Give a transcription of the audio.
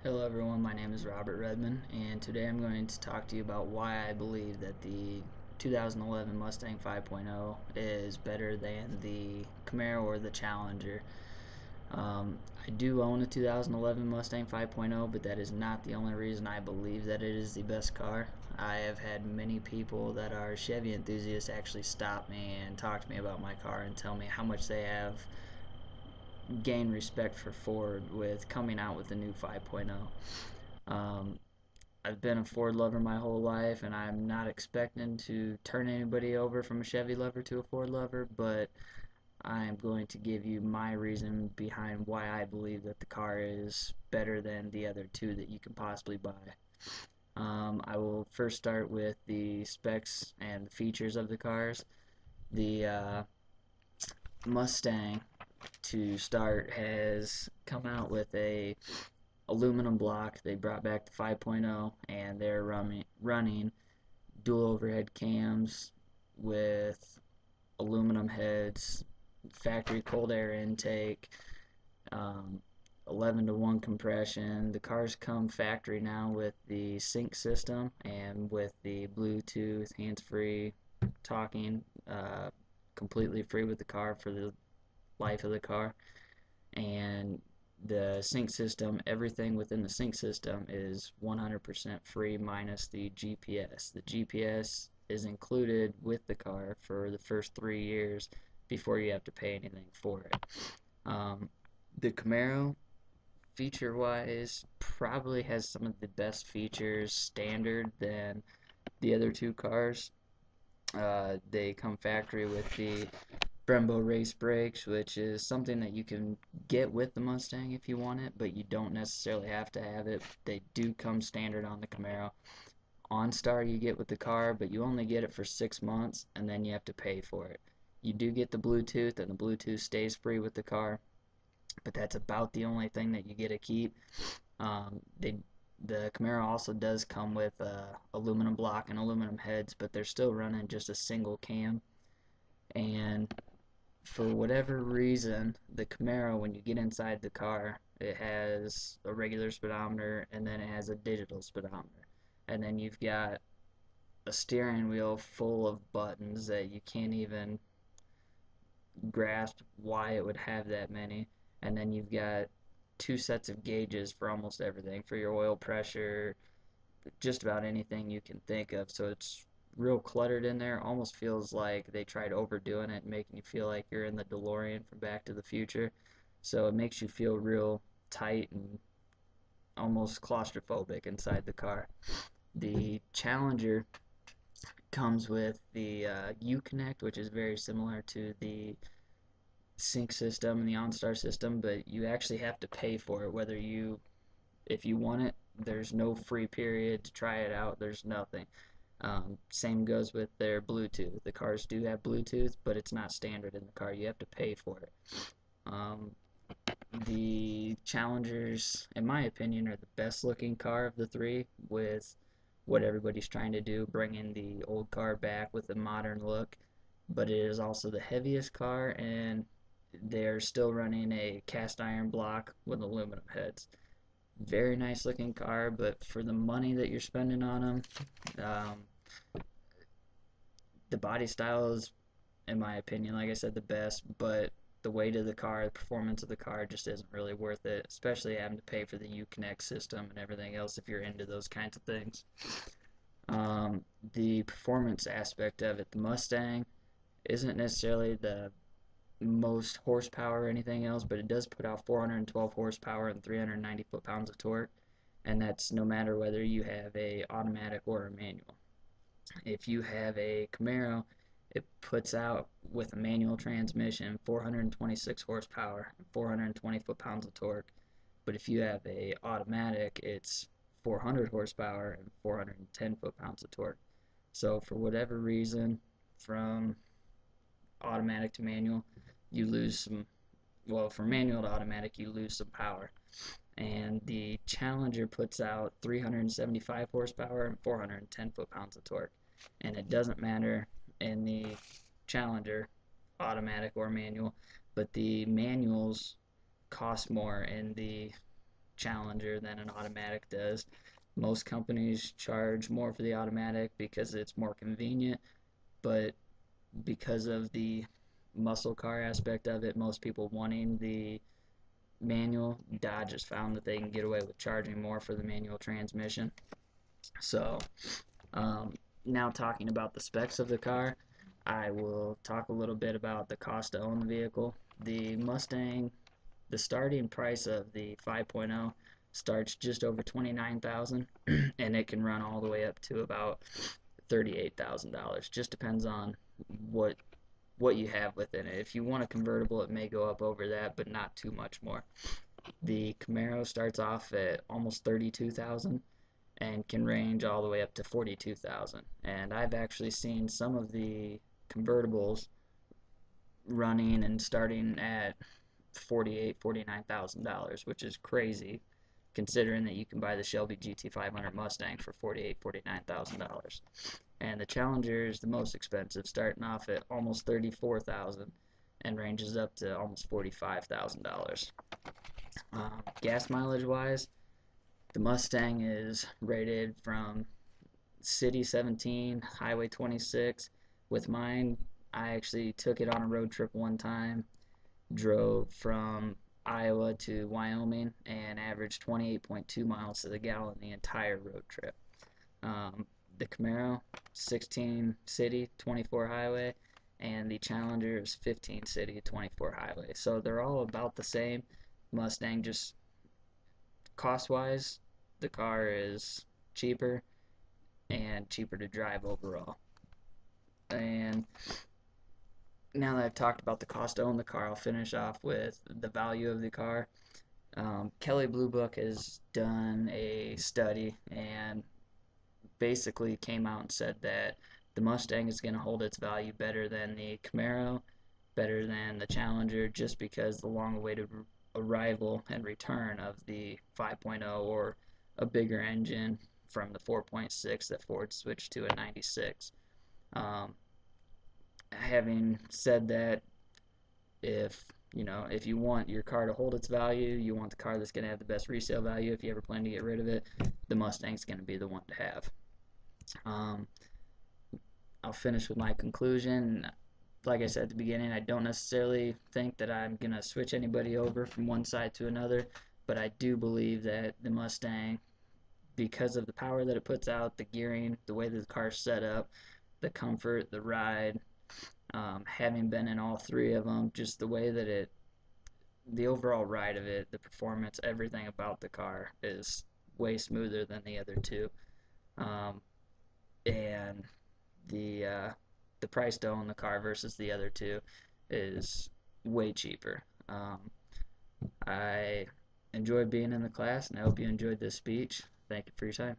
Hello everyone, my name is Robert Redman, and today I'm going to talk to you about why I believe that the 2011 Mustang 5.0 is better than the Camaro or the Challenger. I do own a 2011 Mustang 5.0, but that is not the only reason I believe that it is the best car. I have had many people that are Chevy enthusiasts actually stop me and talk to me about my car and tell me how much they have gained respect for Ford with coming out with the new 5.0. Um, I've been a Ford lover my whole life, and I'm not expecting to turn anybody over from a Chevy lover to a Ford lover, but I'm going to give you my reason behind why I believe that the car is better than the other two that you can possibly buy. I will first start with the specs and the features of the cars. The Mustang, to start, has come out with a aluminum block. They brought back the 5.0, and they're running dual overhead cams with aluminum heads, factory cold air intake, um, 11 to 1 compression. The cars come factory now with the sync system and with the Bluetooth, hands-free talking, completely free with the car for the life of the car. And the sync system, everything within the sync system is 100% free minus the GPS. The GPS is included with the car for the first 3 years before you have to pay anything for it. Um, the Camaro, feature wise, probably has some of the best features standard than the other two cars. They come factory with the Brembo race brakes, which is something that you can get with the Mustang if you want it, but you don't necessarily have to have it. They do come standard on the Camaro. OnStar you get with the car, but you only get it for 6 months, and then you have to pay for it. You do get the Bluetooth, and the Bluetooth stays free with the car, but that's about the only thing that you get to keep. The Camaro also does come with aluminum block and aluminum heads, but they're still running just a single cam. And for whatever reason, the Camaro, when you get inside the car, it has a regular speedometer and then it has a digital speedometer. And then you've got a steering wheel full of buttons that you can't even grasp why it would have that many. And then you've got two sets of gauges for almost everything, for your oil pressure, just about anything you can think of. So it's real cluttered in there. Almost feels like they tried overdoing it and making you feel like you're in the DeLorean from Back to the Future. So it makes you feel real tight and almost claustrophobic inside the car. The Challenger comes with the Uconnect, which is very similar to the sync system and the OnStar system, but you actually have to pay for it. If you want it, there's no free period to try it out. There's nothing. Same goes with their Bluetooth. The cars do have Bluetooth, but it's not standard in the car. You have to pay for it. Um, the Challengers, in my opinion, are the best looking car of the three, with what everybody's trying to do, bringing the old car back with a modern look. But it is also the heaviest car, and they're still running a cast iron block with aluminum heads. Very nice looking car, but for the money that you're spending on them, um, the body style is, in my opinion, like I said, the best, but the weight of the car, the performance of the car just isn't really worth it, especially having to pay for the Uconnect system and everything else if you're into those kinds of things. The performance aspect of it, the Mustang isn't necessarily the most horsepower or anything else, but it does put out 412 horsepower and 390 foot-pounds of torque, and that's no matter whether you have a automatic or a manual. If you have a Camaro, it puts out, with a manual transmission, 426 horsepower and 420 foot-pounds of torque. But if you have a automatic, it's 400 horsepower and 410 foot-pounds of torque. So for whatever reason, from automatic to manual, you lose some, well, from manual to automatic, you lose some power. And the Challenger puts out 375 horsepower and 410 foot-pounds of torque. And it doesn't matter in the Challenger, automatic or manual, but the manuals cost more in the Challenger than an automatic does. Most companies charge more for the automatic because it's more convenient, but because of the muscle car aspect of it, most people wanting the manual, Dodge has found that they can get away with charging more for the manual transmission. So, um, now talking about the specs of the car, I will talk a little bit about the cost to own the vehicle. The Mustang, the starting price of the 5.0 starts just over 29,000, and it can run all the way up to about $38,000. Just depends on what what you have within it. If you want a convertible, it may go up over that, but not too much more. The Camaro starts off at almost 32,000 and can range all the way up to 42,000. And I've actually seen some of the convertibles running and starting at $49,000, which is crazy considering that you can buy the Shelby GT500 Mustang for $49,000. And the Challenger is the most expensive, starting off at almost $34,000 and ranges up to almost $45,000. Gas mileage wise, the Mustang is rated from City 17, Highway 26. With mine, I actually took it on a road trip one time, drove from Iowa to Wyoming, and averaged 28.2 miles to the gallon the entire road trip. Um, the Camaro, 16 city, 24 highway, and the Challenger is 15 city, 24 highway. So they're all about the same. Mustang, just cost wise, the car is cheaper and cheaper to drive overall. And now that I've talked about the cost to own the car, I'll finish off with the value of the car. Kelley Blue Book has done a study and basically came out and said that the Mustang is going to hold its value better than the Camaro, better than the Challenger, just because the long-awaited arrival and return of the 5.0 or a bigger engine from the 4.6 that Ford switched to a 96. Um, Having said that, if you want your car to hold its value, you want the car that's going to have the best resale value. If you ever plan to get rid of it, the Mustang's going to be the one to have. Um, I'll finish with my conclusion. Like I said at the beginning, I don't necessarily think that I'm going to switch anybody over from one side to another, but I do believe that the Mustang, because of the power that it puts out, the gearing, the way that the car's set up, the comfort, the ride, having been in all three of them, just the way that the overall ride of it, the performance, everything about the car is way smoother than the other two. Um, and the price to own the car versus the other two is way cheaper. I enjoyed being in the class, and I hope you enjoyed this speech. Thank you for your time.